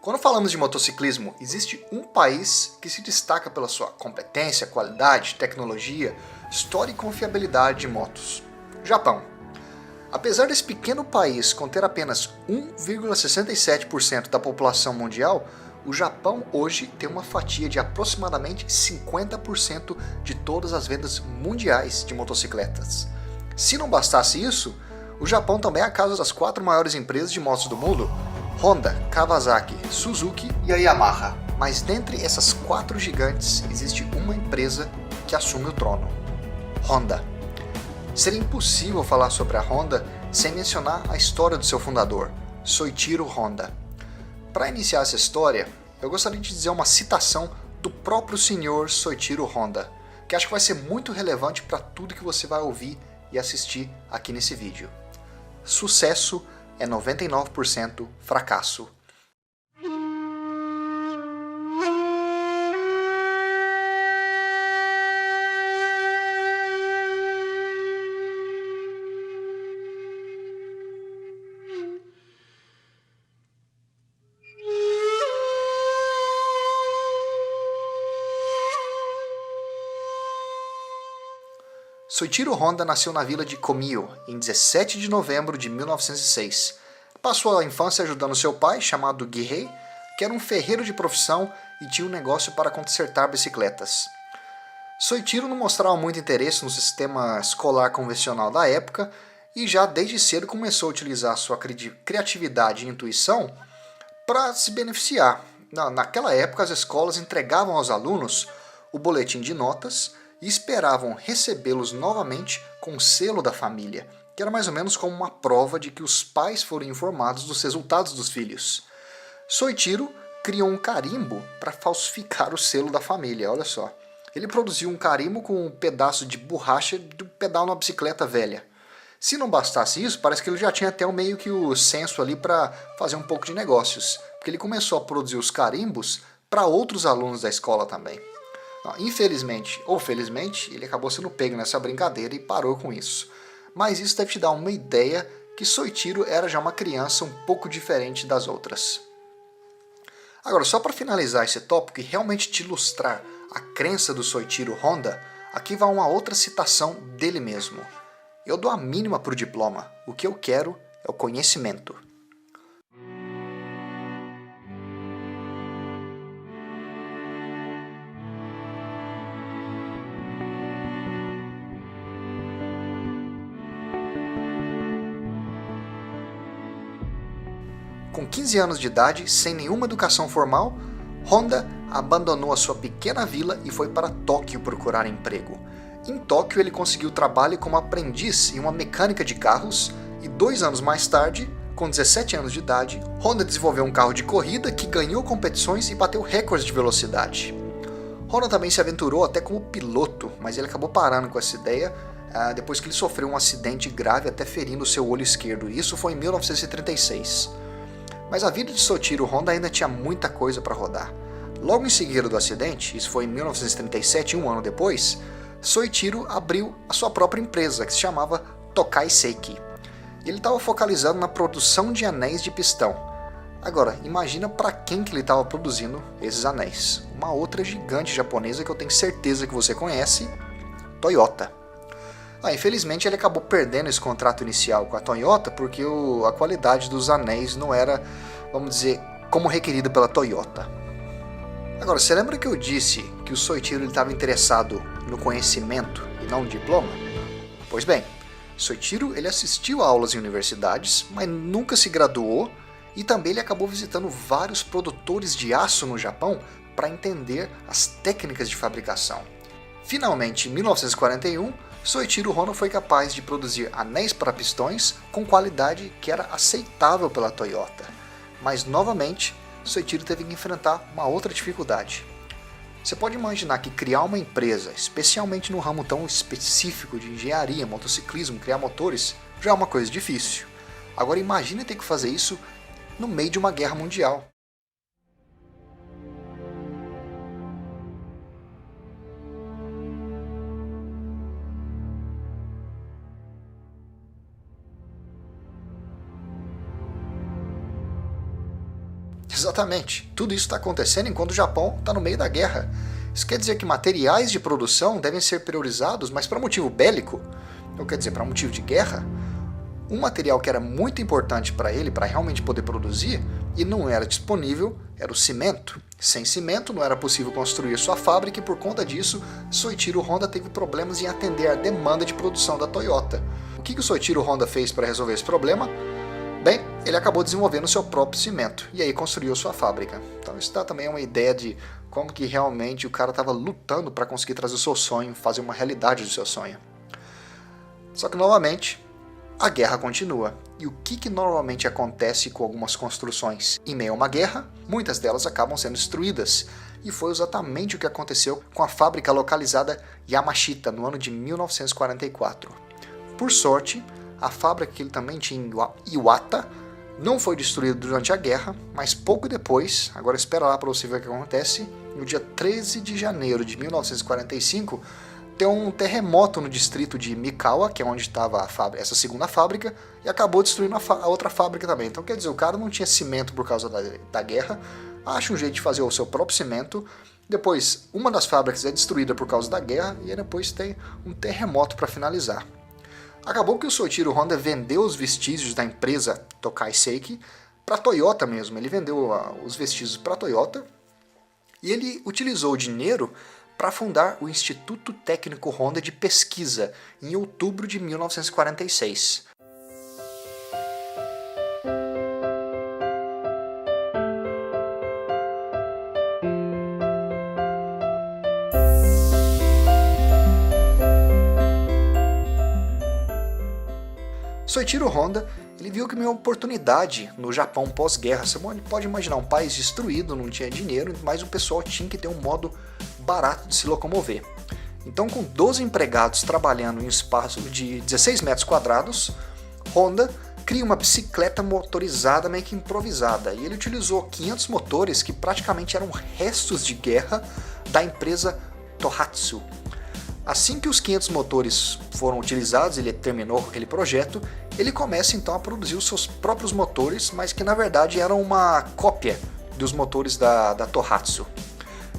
Quando falamos de motociclismo, existe um país que se destaca pela sua competência, qualidade, tecnologia, história e confiabilidade de motos: Japão. Apesar desse pequeno país conter apenas 1,67% da população mundial, o Japão hoje tem uma fatia de aproximadamente 50% de todas as vendas mundiais de motocicletas. Se não bastasse isso, o Japão também é a casa das 4 maiores empresas de motos do mundo: Honda, Kawasaki, Suzuki e a Yamaha. Mas dentre essas 4 gigantes, existe uma empresa que assume o trono: Honda. Seria impossível falar sobre a Honda sem mencionar a história do seu fundador, Soichiro Honda. Para iniciar essa história, eu gostaria de dizer uma citação do próprio senhor Soichiro Honda, que acho que vai ser muito relevante para tudo que você vai ouvir e assistir aqui nesse vídeo. Sucesso é 99% fracasso. Soichiro Honda nasceu na vila de Komio em 17 de novembro de 1906. Passou a infância ajudando seu pai, chamado Gihei, que era um ferreiro de profissão e tinha um negócio para consertar bicicletas. Soichiro não mostrava muito interesse no sistema escolar convencional da época e já desde cedo começou a utilizar sua criatividade e intuição para se beneficiar. Naquela época, as escolas entregavam aos alunos o boletim de notas e esperavam recebê-los novamente com o selo da família, que era mais ou menos como uma prova de que os pais foram informados dos resultados dos filhos. Soichiro criou um carimbo para falsificar o selo da família, olha só. Ele produziu um carimbo com um pedaço de borracha do pedal na bicicleta velha. Se não bastasse isso, parece que ele já tinha até meio que o senso ali para fazer um pouco de negócios, porque ele começou a produzir os carimbos para outros alunos da escola também. Infelizmente ou felizmente, ele acabou sendo pego nessa brincadeira e parou com isso. Mas isso deve te dar uma ideia que Soichiro era já uma criança um pouco diferente das outras. Agora, só para finalizar esse tópico e realmente te ilustrar a crença do Soichiro Honda, aqui vai uma outra citação dele mesmo: eu dou a mínima para o diploma, o que eu quero é o conhecimento. Com 15 anos de idade, sem nenhuma educação formal, Honda abandonou a sua pequena vila e foi para Tóquio procurar emprego. Em Tóquio, ele conseguiu trabalho como aprendiz em uma mecânica de carros e 2 anos mais tarde, com 17 anos de idade, Honda desenvolveu um carro de corrida que ganhou competições e bateu recordes de velocidade. Honda também se aventurou até como piloto, mas ele acabou parando com essa ideia depois que ele sofreu um acidente grave até ferindo seu olho esquerdo. Isso foi em 1936. Mas a vida de Soichiro Honda ainda tinha muita coisa para rodar. Logo em seguida do acidente, isso foi em 1937, um ano depois, Soichiro abriu a sua própria empresa, que se chamava Tokai Seiki. Ele estava focalizado na produção de anéis de pistão. Agora, imagina para quem que ele estava produzindo esses anéis. Uma outra gigante japonesa que eu tenho certeza que você conhece: Toyota. Infelizmente ele acabou perdendo esse contrato inicial com a Toyota porque a qualidade dos anéis não era, vamos dizer, como requerida pela Toyota. Agora, você lembra que eu disse que o Soichiro estava interessado no conhecimento e não no diploma? Pois bem, Soichiro ele assistiu a aulas em universidades, mas nunca se graduou, e também ele acabou visitando vários produtores de aço no Japão para entender as técnicas de fabricação. Finalmente, em 1941, Soichiro Honda foi capaz de produzir anéis para pistões com qualidade que era aceitável pela Toyota. Mas, novamente, Soichiro teve que enfrentar uma outra dificuldade. Você pode imaginar que criar uma empresa, especialmente no ramo tão específico de engenharia, motociclismo, criar motores, já é uma coisa difícil. Agora imagine ter que fazer isso no meio de uma guerra mundial. Exatamente. Tudo isso está acontecendo enquanto o Japão está no meio da guerra. Isso quer dizer que materiais de produção devem ser priorizados, mas para motivo bélico, ou quer dizer, para motivo de guerra. Um material que era muito importante para ele, para realmente poder produzir, e não era disponível, era o cimento. Sem cimento não era possível construir sua fábrica e por conta disso, Soichiro Honda teve problemas em atender a demanda de produção da Toyota. O que o Soichiro Honda fez para resolver esse problema? Bem, ele acabou desenvolvendo seu próprio cimento e aí construiu sua fábrica. Então isso dá também uma ideia de como que realmente o cara estava lutando para conseguir trazer o seu sonho, fazer uma realidade do seu sonho. Só que novamente, a guerra continua. E o que normalmente acontece com algumas construções? Em meio a uma guerra, muitas delas acabam sendo destruídas. E foi exatamente o que aconteceu com a fábrica localizada Yamashita no ano de 1944. Por sorte, a fábrica que ele também tinha em Iwata não foi destruída durante a guerra, mas pouco depois, agora espera lá para você ver o que acontece, no dia 13 de janeiro de 1945, deu um terremoto no distrito de Mikawa, que é onde estava essa segunda fábrica, e acabou destruindo a outra fábrica também. Então quer dizer, o cara não tinha cimento por causa da guerra, acha um jeito de fazer o seu próprio cimento, depois uma das fábricas é destruída por causa da guerra, e aí depois tem um terremoto para finalizar. Acabou que o Soichiro Honda vendeu os vestígios da empresa Tokai Seiki para a Toyota mesmo. Ele vendeu os vestígios para a Toyota e ele utilizou o dinheiro para fundar o Instituto Técnico Honda de Pesquisa em outubro de 1946. Soichiro Honda, ele viu que uma oportunidade no Japão pós-guerra. Você pode imaginar um país destruído, não tinha dinheiro, mas o pessoal tinha que ter um modo barato de se locomover. Então, com 12 empregados trabalhando em um espaço de 16 metros quadrados, Honda cria uma bicicleta motorizada meio que improvisada. E ele utilizou 500 motores que praticamente eram restos de guerra da empresa Tohatsu. Assim que os 500 motores foram utilizados, ele terminou aquele projeto, ele começa então a produzir os seus próprios motores, mas que na verdade eram uma cópia dos motores da Tohatsu.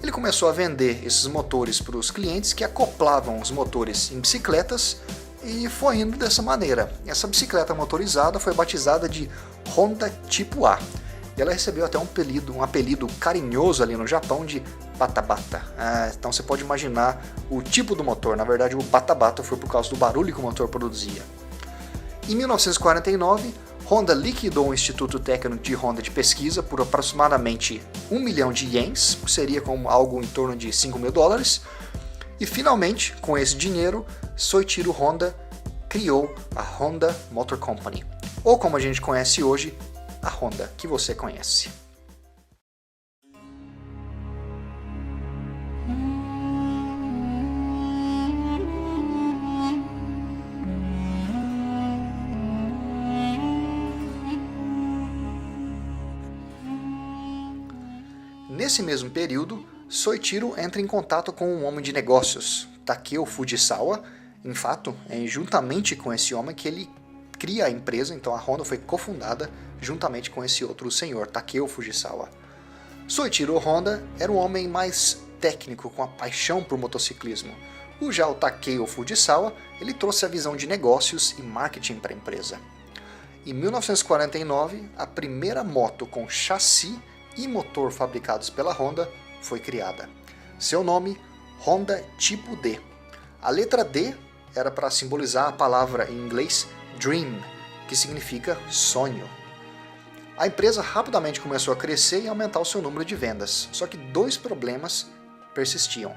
Ele começou a vender esses motores para os clientes que acoplavam os motores em bicicletas e foi indo dessa maneira. Essa bicicleta motorizada foi batizada de Honda Tipo A. E ela recebeu até um apelido carinhoso ali no Japão de Bata-Bata. Então você pode imaginar o tipo do motor. Na verdade, o Bata-Bata foi por causa do barulho que o motor produzia. Em 1949, Honda liquidou o Instituto Técnico de Honda de Pesquisa por aproximadamente 1 milhão de ienes, que seria como algo em torno de 5 mil dólares. E finalmente, com esse dinheiro, Soichiro Honda criou a Honda Motor Company, ou como a gente conhece hoje, a Honda que você conhece. Nesse mesmo período, Soichiro entra em contato com um homem de negócios, Takeo Fujisawa. Em fato, é juntamente com esse homem que ele cria a empresa, então a Honda foi cofundada juntamente com esse outro senhor, Takeo Fujisawa. Soichiro Honda era um homem mais técnico, com a paixão por motociclismo. Já o Takeo Fujisawa, ele trouxe a visão de negócios e marketing para a empresa. Em 1949, a primeira moto com chassi e motor fabricados pela Honda foi criada. Seu nome, Honda Tipo D. A letra D era para simbolizar a palavra em inglês dream, que significa sonho. A empresa rapidamente começou a crescer e aumentar o seu número de vendas, só que dois problemas persistiam.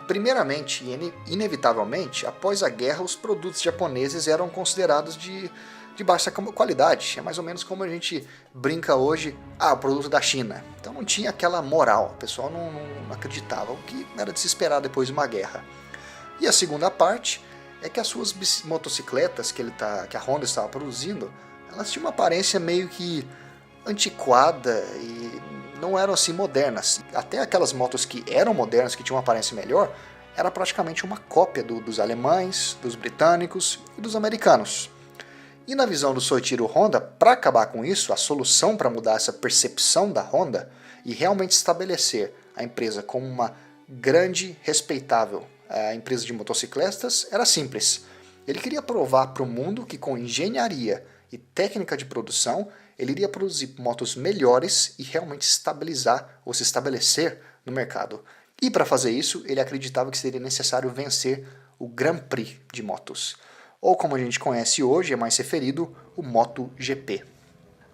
Primeiramente, e inevitavelmente, após a guerra, os produtos japoneses eram considerados de baixa qualidade. É mais ou menos como a gente brinca hoje, o produto da China. Então não tinha aquela moral, o pessoal não acreditava, o que era de se esperar depois de uma guerra. E a segunda parte é que as suas motocicletas que a Honda estava produzindo, elas tinham uma aparência meio que antiquada e não eram assim modernas. Até aquelas motos que eram modernas, que tinham uma aparência melhor, era praticamente uma cópia dos alemães, dos britânicos e dos americanos. E na visão do Soichiro Honda, para acabar com isso, a solução para mudar essa percepção da Honda e realmente estabelecer a empresa como uma grande, respeitável empresa de motocicletas era simples. Ele queria provar para o mundo que com engenharia e técnica de produção, ele iria produzir motos melhores e realmente estabilizar ou se estabelecer no mercado. E para fazer isso, ele acreditava que seria necessário vencer o Grand Prix de motos, ou como a gente conhece hoje, é mais referido, o MotoGP.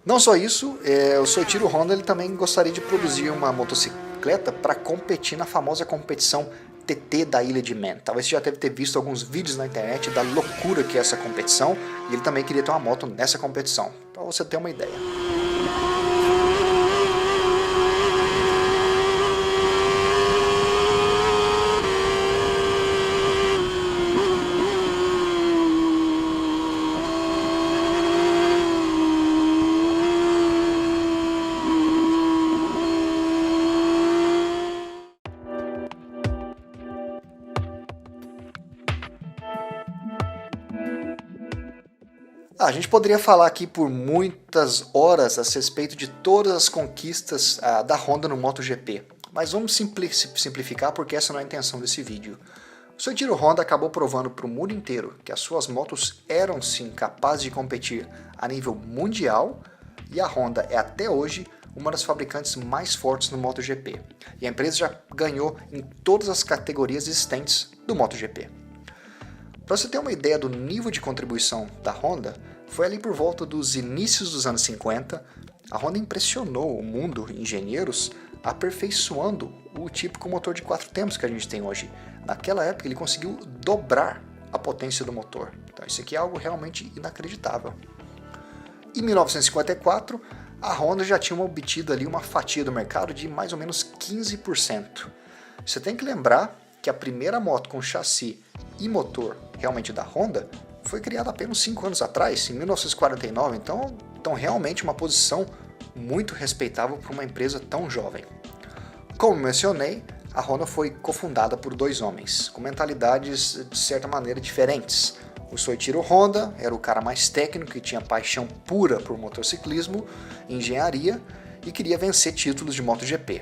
Não só isso, o Soichiro Honda ele também gostaria de produzir uma motocicleta para competir na famosa competição TT da Ilha de Man. Talvez você já deve ter visto alguns vídeos na internet da loucura que é essa competição, e ele também queria ter uma moto nessa competição, para você ter uma ideia. A gente poderia falar aqui por muitas horas a respeito de todas as conquistas da Honda no MotoGP, mas vamos simplificar porque essa não é a intenção desse vídeo. O Soichiro Honda acabou provando para o mundo inteiro que as suas motos eram sim capazes de competir a nível mundial, e a Honda é até hoje uma das fabricantes mais fortes no MotoGP. E a empresa já ganhou em todas as categorias existentes do MotoGP. Para você ter uma ideia do nível de contribuição da Honda, foi ali por volta dos inícios dos anos 50, a Honda impressionou o mundo engenheiros aperfeiçoando o típico motor de 4 tempos que a gente tem hoje. Naquela época ele conseguiu dobrar a potência do motor. Então isso aqui é algo realmente inacreditável. Em 1954, a Honda já tinha obtido ali uma fatia do mercado de mais ou menos 15%. Você tem que lembrar que a primeira moto com chassi e motor realmente da Honda foi criada apenas 5 anos atrás, em 1949, então realmente uma posição muito respeitável para uma empresa tão jovem. Como mencionei, a Honda foi cofundada por 2 homens, com mentalidades de certa maneira diferentes. O Soichiro Honda era o cara mais técnico e tinha paixão pura por motociclismo e engenharia e queria vencer títulos de MotoGP.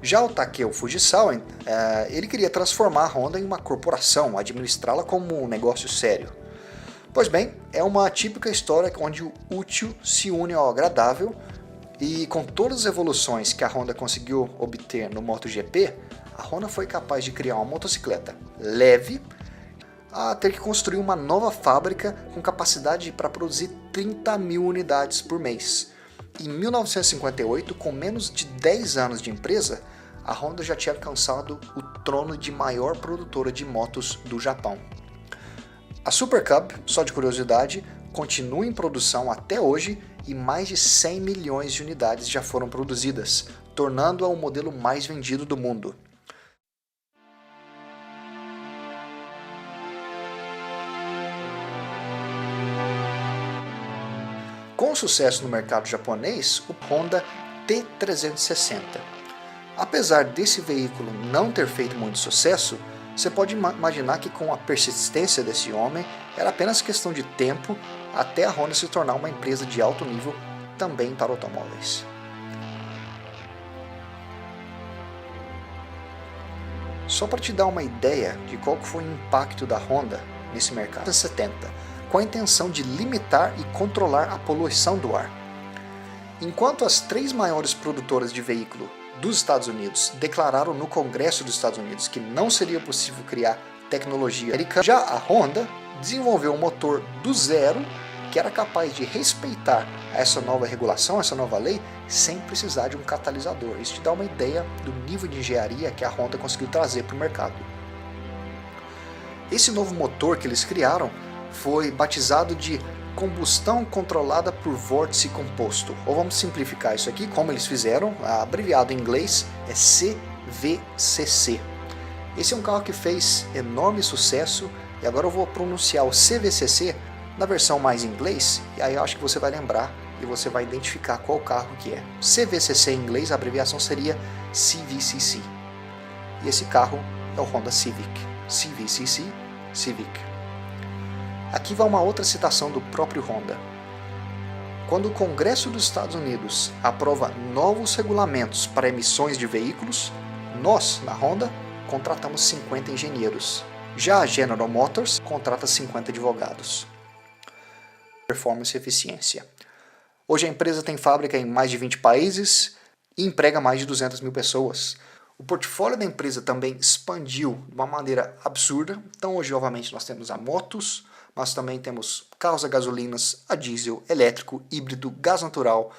Já o Takeo Fujisawa, ele queria transformar a Honda em uma corporação, administrá-la como um negócio sério. Pois bem, é uma típica história onde o útil se une ao agradável, e com todas as evoluções que a Honda conseguiu obter no MotoGP, a Honda foi capaz de criar uma motocicleta leve, a ter que construir uma nova fábrica com capacidade para produzir 30 mil unidades por mês. Em 1958, com menos de 10 anos de empresa, a Honda já tinha alcançado o trono de maior produtora de motos do Japão. A Super Cub, só de curiosidade, continua em produção até hoje e mais de 100 milhões de unidades já foram produzidas, tornando-a o modelo mais vendido do mundo. Com sucesso no mercado japonês, o Honda T360. Apesar desse veículo não ter feito muito sucesso, você pode imaginar que com a persistência desse homem, era apenas questão de tempo até a Honda se tornar uma empresa de alto nível também para automóveis. Só para te dar uma ideia de qual foi o impacto da Honda nesse mercado, 70, com a intenção de limitar e controlar a poluição do ar. Enquanto as 3 maiores produtoras de veículo dos Estados Unidos declararam no Congresso dos Estados Unidos que não seria possível criar tecnologia americana, já a Honda desenvolveu um motor do zero que era capaz de respeitar essa nova regulação, essa nova lei, sem precisar de um catalisador. Isso te dá uma ideia do nível de engenharia que a Honda conseguiu trazer para o mercado. Esse novo motor que eles criaram foi batizado de combustão controlada por vórtice composto, ou vamos simplificar isso aqui, como eles fizeram, abreviado em inglês é CVCC. Esse é um carro que fez enorme sucesso, e agora eu vou pronunciar o CVCC na versão mais em inglês, e aí eu acho que você vai lembrar e você vai identificar qual carro que é. CVCC em inglês, a abreviação seria CVCC. E esse carro é o Honda Civic. CVCC, Civic. Aqui vai uma outra citação do próprio Honda. Quando o Congresso dos Estados Unidos aprova novos regulamentos para emissões de veículos, nós, na Honda, contratamos 50 engenheiros. Já a General Motors contrata 50 advogados. Performance e eficiência. Hoje a empresa tem fábrica em mais de 20 países e emprega mais de 200 mil pessoas. O portfólio da empresa também expandiu de uma maneira absurda. Então hoje, obviamente, nós temos a motos, mas também temos carros a gasolinas, a diesel, elétrico, híbrido, gás natural.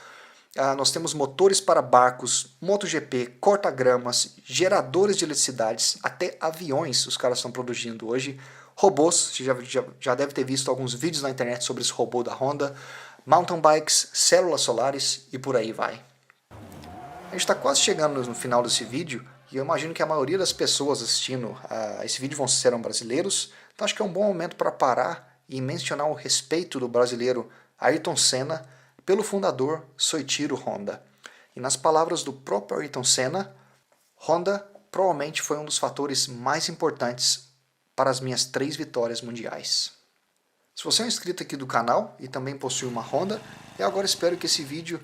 Nós temos motores para barcos, MotoGP, corta-gramas, geradores de eletricidades, até aviões os caras estão produzindo hoje. Robôs, você já deve ter visto alguns vídeos na internet sobre esse robô da Honda. Mountain bikes, células solares e por aí vai. A gente está quase chegando no final desse vídeo e eu imagino que a maioria das pessoas assistindo a esse vídeo serão brasileiros, então acho que é um bom momento para parar e mencionar o respeito do brasileiro Ayrton Senna pelo fundador Soichiro Honda. E nas palavras do próprio Ayrton Senna, Honda provavelmente foi um dos fatores mais importantes para as minhas 3 vitórias mundiais. Se você é um inscrito aqui do canal e também possui uma Honda, eu agora espero que esse vídeo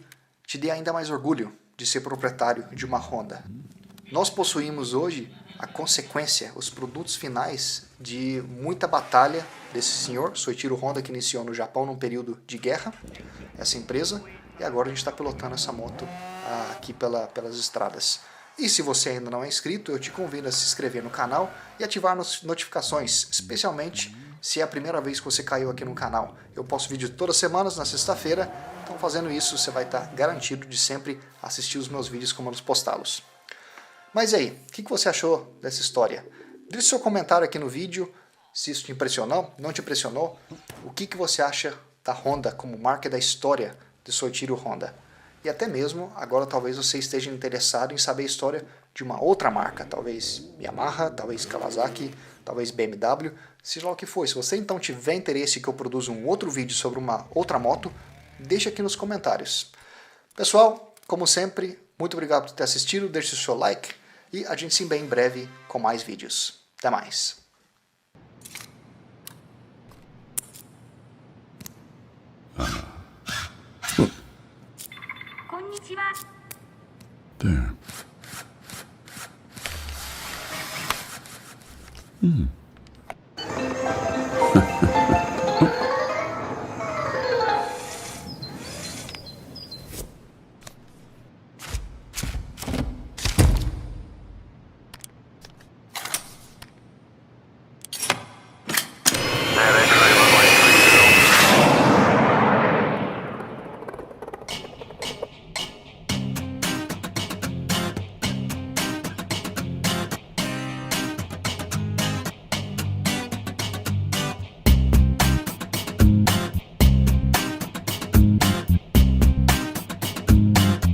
te dê ainda mais orgulho de ser proprietário de uma Honda. Nós possuímos hoje a consequência, os produtos finais de muita batalha desse senhor, Soichiro Honda, que iniciou no Japão num período de guerra, essa empresa, e agora a gente está pilotando essa moto aqui pelas estradas. E se você ainda não é inscrito, eu te convido a se inscrever no canal e ativar as notificações, especialmente se é a primeira vez que você caiu aqui no canal. Eu posto vídeo todas as semanas, na sexta-feira, então fazendo isso você vai estar garantido de sempre assistir os meus vídeos como eu postá-los. Mas e aí, o que você achou dessa história? Deixe seu comentário aqui no vídeo, se isso te impressionou, não te impressionou, o que você acha da Honda como marca da história de Soichiro Honda. E até mesmo, agora talvez você esteja interessado em saber a história de uma outra marca, talvez Yamaha, talvez Kawasaki, talvez BMW, seja lá o que for. Se você então tiver interesse que eu produza um outro vídeo sobre uma outra moto, deixa aqui nos comentários. Pessoal, como sempre, muito obrigado por ter assistido, deixe o seu like e a gente se vê em breve com mais vídeos. Até mais! There.